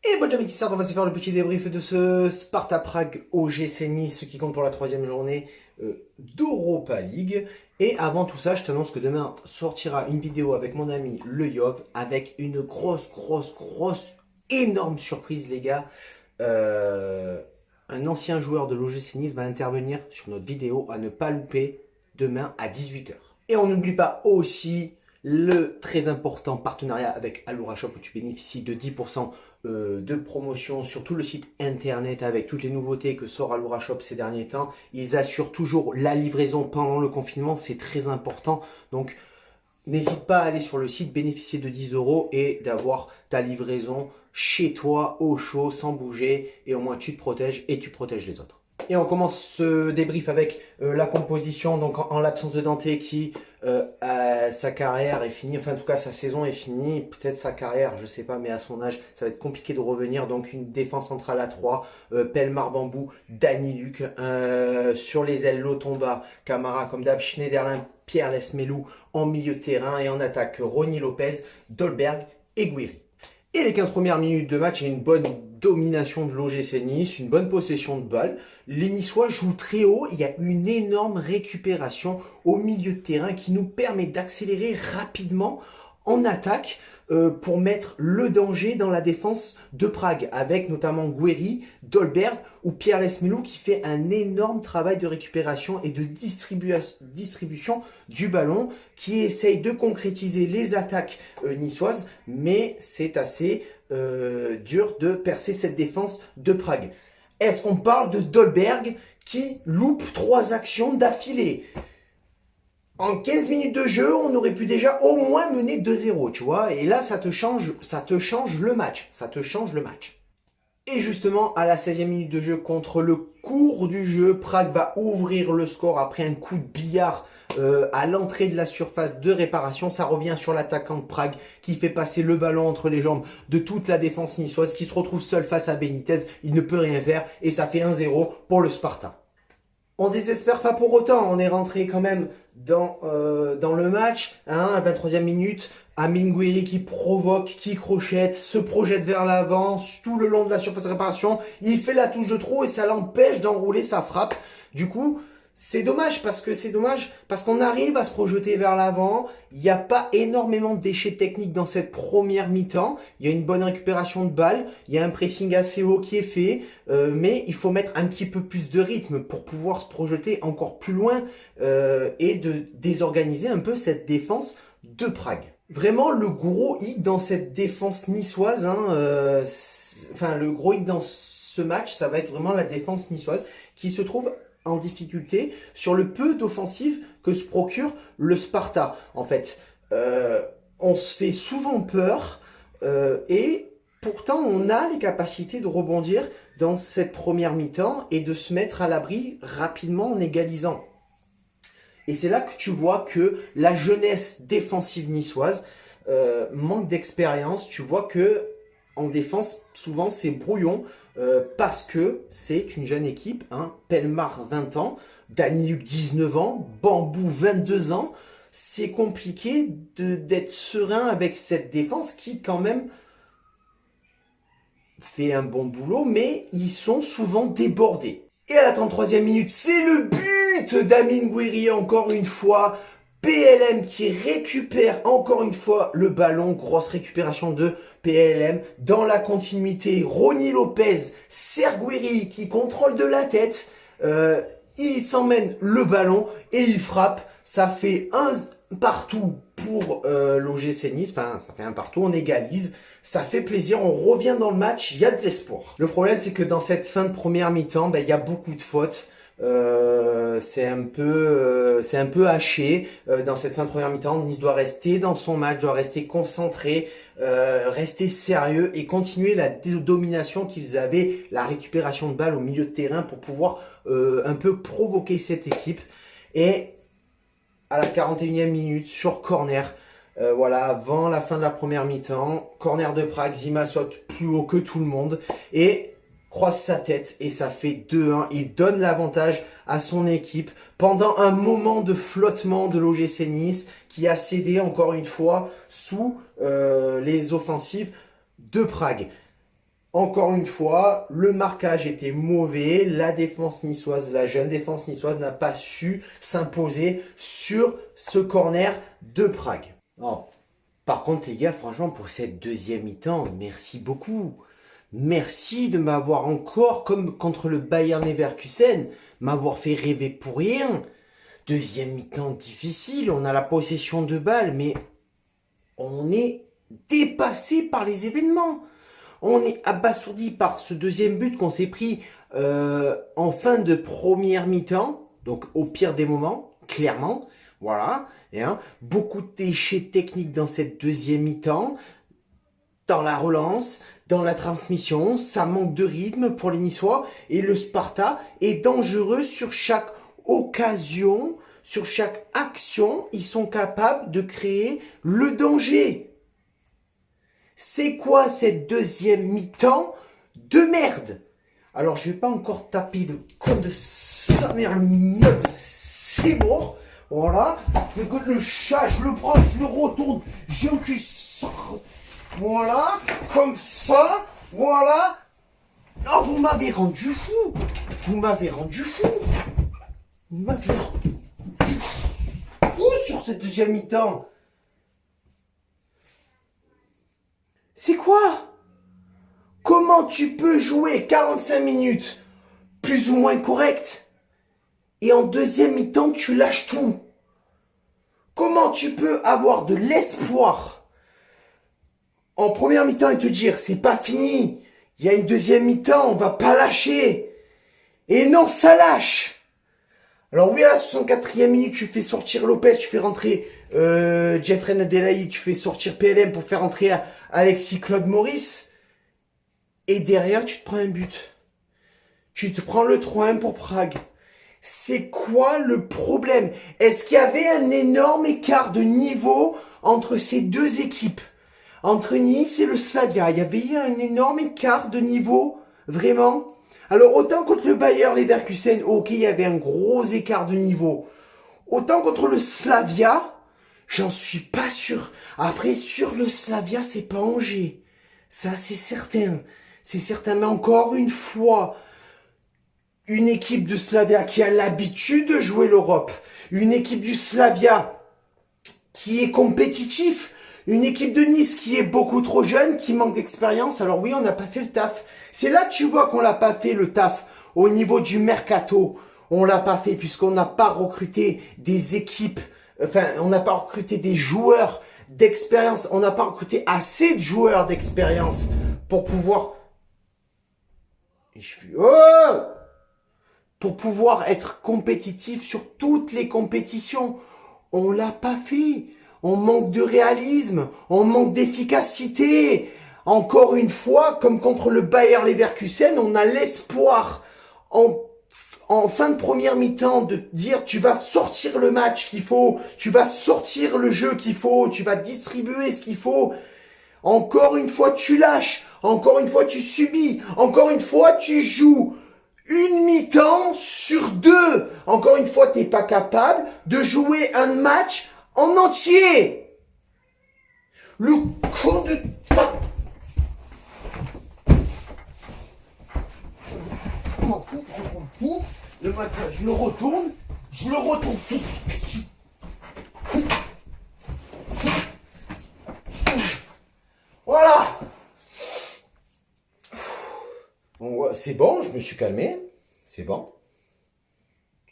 Et bon, avec ça, on va se faire le petit débrief de ce Sparta Prague OGC Nice, ce qui compte pour la troisième journée d'Europa League. Et avant tout ça, je t'annonce que demain sortira une vidéo avec mon ami Le Yov, avec une grosse, énorme surprise, les gars. Un ancien joueur de l'OGC Nice va intervenir sur notre vidéo à ne pas louper demain à 18 h. Et on n'oublie pas aussi le très important partenariat avec Alura Shop où tu bénéficies de 10% de promotion sur tout le site internet avec toutes les nouveautés que sort Alura Shop ces derniers temps. Ils assurent toujours la livraison pendant le confinement, c'est très important. Donc n'hésite pas à aller sur le site, bénéficier de 10 € et d'avoir ta livraison chez toi au chaud sans bouger, et au moins tu te protèges et tu protèges les autres. Et on commence ce débrief avec la composition, donc en l'absence de Dante qui sa carrière est finie, enfin en tout cas sa saison est finie, peut-être sa carrière, je sais pas, mais à son âge ça va être compliqué de revenir, donc une défense centrale à 3, Pelmar Bambou, Dani Luc, sur les ailes Lotomba, Camara comme d'hab, Schneiderlin, Pierre Lesmelou en milieu de terrain, et en attaque Ronny Lopez, Dolberg et Guiri. Et les 15 premières minutes de match, il y a une bonne domination de l'OGC Nice, une bonne possession de balle. Les Niçois jouent très haut, il y a une énorme récupération au milieu de terrain qui nous permet d'accélérer rapidement en attaque pour mettre le danger dans la défense de Prague, avec notamment Guiri, Dolberg ou Pierre Lesmelou qui fait un énorme travail de récupération et de distribution du ballon, qui essaye de concrétiser les attaques niçoises, mais c'est assez dur de percer cette défense de Prague. Est-ce qu'on parle de Dolberg qui loupe 3 actions d'affilée? En 15 minutes de jeu, on aurait pu déjà au moins mener 2-0, tu vois. Et là, ça te change le match. Ça te change le match. Et justement, à la 16e minute de jeu, contre le cours du jeu, Prague va ouvrir le score après un coup de billard à l'entrée de la surface de réparation. Ça revient sur l'attaquant de Prague qui fait passer le ballon entre les jambes de toute la défense niçoise, qui se retrouve seul face à Benitez. Il ne peut rien faire et ça fait 1-0 pour le Sparta. On désespère pas pour autant, on est rentré quand même dans le match, hein, à la 23e minute, Amine Guiri qui provoque, qui crochette, se projette vers l'avant, tout le long de la surface de réparation, il fait la touche de trop et ça l'empêche d'enrouler sa frappe. Du coup, c'est dommage parce qu'on arrive à se projeter vers l'avant. Il n'y a pas énormément de déchets techniques dans cette première mi-temps. Il y a une bonne récupération de balles, il y a un pressing assez haut qui est fait, mais il faut mettre un petit peu plus de rythme pour pouvoir se projeter encore plus loin et de désorganiser un peu cette défense de Prague. Vraiment le gros hic dans cette défense niçoise, hein, enfin le gros hic dans ce match, ça va être vraiment la défense niçoise qui se trouve en difficulté sur le peu d'offensive que se procure le Sparta. En fait, on se fait souvent peur et pourtant on a les capacités de rebondir dans cette première mi-temps et de se mettre à l'abri rapidement en égalisant. Et c'est là que tu vois que la jeunesse défensive niçoise manque d'expérience. Tu vois que en défense, souvent c'est brouillon parce que c'est une jeune équipe, hein. Pelmar 20 ans, Dani Luc 19 ans, Bambou 22 ans. C'est compliqué d'être serein avec cette défense qui quand même fait un bon boulot, mais ils sont souvent débordés. Et à la 33e minute, c'est le but d'Amine Guiri encore une fois. PLM qui récupère encore une fois le ballon. Grosse récupération de PLM. Dans la continuité, Ronny Lopez, Serguiri qui contrôle de la tête. Il s'emmène le ballon et il frappe. Ça fait un partout pour l'OGC Nice. Enfin, ça fait un partout, on égalise. Ça fait plaisir, on revient dans le match, il y a de l'espoir. Le problème, c'est que dans cette fin de première mi-temps, il y a beaucoup de fautes. C'est un peu haché dans cette fin de première mi-temps. Nice doit rester dans son match, doit rester concentré, rester sérieux et continuer la domination qu'ils avaient, la récupération de balles au milieu de terrain pour pouvoir un peu provoquer cette équipe. Et à la 41e minute, sur corner, voilà, avant la fin de la première mi-temps, corner de Prague, Zima saute plus haut que tout le monde et croise sa tête et ça fait 2-1. Il donne l'avantage à son équipe pendant un moment de flottement de l'OGC Nice qui a cédé encore une fois sous les offensives de Prague. Encore une fois, le marquage était mauvais. La défense niçoise, la jeune défense niçoise n'a pas su s'imposer sur ce corner de Prague. Oh. Par contre, les gars, franchement, pour cette deuxième mi-temps, merci beaucoup. Merci de m'avoir encore, comme contre le Bayern Leverkusen, m'avoir fait rêver pour rien. Deuxième mi-temps difficile, on a la possession de balle, mais on est dépassé par les événements. On est abasourdi par ce deuxième but qu'on s'est pris en fin de première mi-temps, donc au pire des moments, clairement. Voilà. Et, beaucoup de déchets techniques dans cette deuxième mi-temps, dans la relance, dans la transmission. Ça manque de rythme pour les Niçois. Et le Sparta est dangereux sur chaque occasion, sur chaque action. Ils sont capables de créer le danger. C'est quoi cette deuxième mi-temps de merde? Alors, je vais pas encore taper le con de sa mère, le meuble, c'est mort. Voilà. Le chat, je le prends, je le retourne, j'ai un cul. Voilà. Comme ça. Voilà. Oh, vous m'avez rendu fou. Vous m'avez rendu fou. Vous m'avez rendu fou sur cette deuxième mi-temps. C'est quoi? Comment tu peux jouer 45 minutes plus ou moins correct et en deuxième mi-temps tu lâches tout? Comment tu peux avoir de l'espoir en première mi-temps et te dire c'est pas fini, il y a une deuxième mi-temps, on va pas lâcher? Et non, ça lâche. Alors oui, à la 64e minute, tu fais sortir Lopez, tu fais rentrer Jeffrey Adelaï, tu fais sortir PLM pour faire rentrer Alexis Claude Maurice. Et derrière, tu te prends un but. Tu te prends le 3-1 pour Prague. C'est quoi le problème? Est-ce qu'il y avait un énorme écart de niveau entre ces deux équipes? Entre Nice et le Slavia, il y avait un énorme écart de niveau? Vraiment? Alors, autant contre le Bayer Leverkusen, ok, il y avait un gros écart de niveau. Autant contre le Slavia, j'en suis pas sûr. Après, sur le Slavia, c'est pas Angers. Ça, c'est certain. C'est certain. Mais encore une fois, une équipe de Slavia qui a l'habitude de jouer l'Europe. Une équipe du Slavia qui est compétitif. Une équipe de Nice qui est beaucoup trop jeune, qui manque d'expérience. Alors oui, on n'a pas fait le taf. C'est là que tu vois qu'on n'a pas fait le taf au niveau du mercato. On l'a pas fait puisqu'on n'a pas recruté des équipes, enfin, on n'a pas recruté des joueurs d'expérience. On n'a pas recruté assez de joueurs d'expérience pour pouvoir... Pour pouvoir être compétitif sur toutes les compétitions. On l'a pas fait. On manque de réalisme, on manque d'efficacité. Encore une fois, comme contre le Bayer Leverkusen, on a l'espoir en fin de première mi-temps de dire tu vas sortir le match qu'il faut, tu vas sortir le jeu qu'il faut, tu vas distribuer ce qu'il faut. Encore une fois, tu lâches. Encore une fois, tu subis. Encore une fois, tu joues une mi-temps sur deux. Encore une fois, tu n'es pas capable de jouer un match en entier. Le con de... Le match, je le retourne tout. Voilà. Bon, c'est bon, je me suis calmé. C'est bon.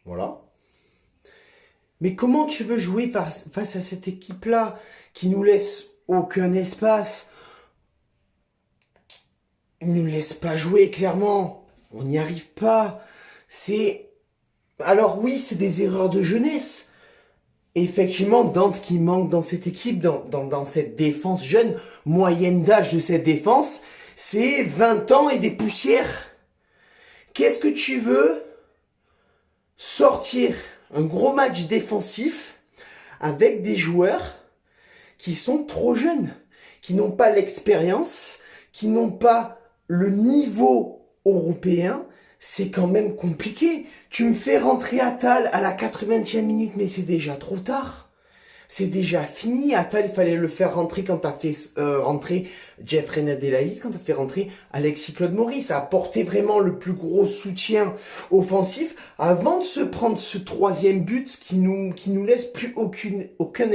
Voilà. Mais comment tu veux jouer face à cette équipe-là qui nous laisse aucun espace? Ils ne nous laisse pas jouer, clairement. On n'y arrive pas. Alors oui, c'est des erreurs de jeunesse. Effectivement, Dante qui manque dans cette équipe, dans cette défense jeune, moyenne d'âge de cette défense, c'est 20 ans et des poussières. Qu'est-ce que tu veux? Sortir un gros match défensif avec des joueurs qui sont trop jeunes, qui n'ont pas l'expérience, qui n'ont pas le niveau européen. C'est quand même compliqué. Tu me fais rentrer Attal à la 80e minute, mais c'est déjà trop tard. C'est déjà fini. Attends, il fallait le faire rentrer quand t'as fait rentrer Jeffrey Adelaide, quand t'as fait rentrer Alexis Claude Maurice. Ça a apporté vraiment le plus gros soutien offensif avant de se prendre ce troisième but qui nous laisse plus aucun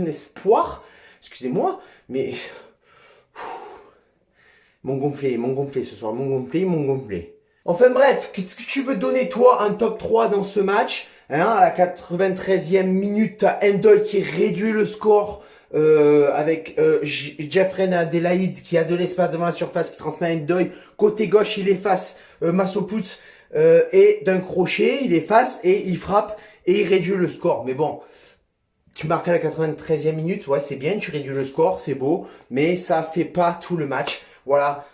espoir. Excusez-moi, mais mon gonflé ce soir, mon gonflé. Enfin bref, qu'est-ce que tu veux donner toi un top 3 dans ce match? Hein, à la 93e minute, t'as Endoy qui réduit le score avec Jeffrey Adelaide qui a de l'espace devant la surface, qui transmet à Endoy. Côté gauche, il efface Massopouts et d'un crochet, il efface et il frappe et il réduit le score. Mais bon, tu marques à la 93e minute, ouais c'est bien, tu réduis le score, c'est beau, mais ça fait pas tout le match. Voilà.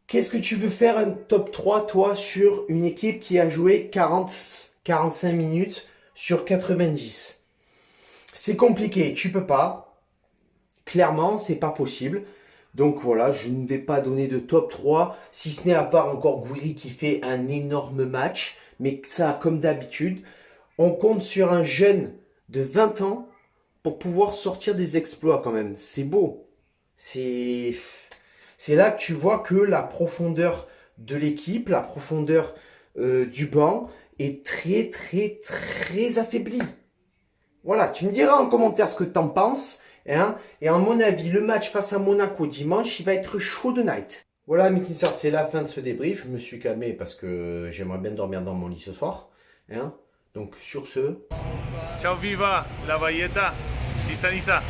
Qu'est-ce que tu veux faire un top 3, toi, sur une équipe qui a joué 45 minutes sur 90? C'est compliqué, tu peux pas. Clairement, c'est pas possible. Donc voilà, je ne vais pas donner de top 3, si ce n'est à part encore Gouiri qui fait un énorme match. Mais ça, comme d'habitude, on compte sur un jeune de 20 ans pour pouvoir sortir des exploits quand même. C'est beau. C'est là que tu vois que la profondeur de l'équipe, la profondeur du banc est très affaiblie. Voilà, tu me diras en commentaire ce que tu en penses. Hein, et à mon avis, le match face à Monaco dimanche, il va être chaud de night. Voilà, mes petits sortes, c'est la fin de ce débrief. Je me suis calmé parce que j'aimerais bien dormir dans mon lit ce soir. Hein. Donc sur ce... Ciao viva la Valletta, Nisa Nisa.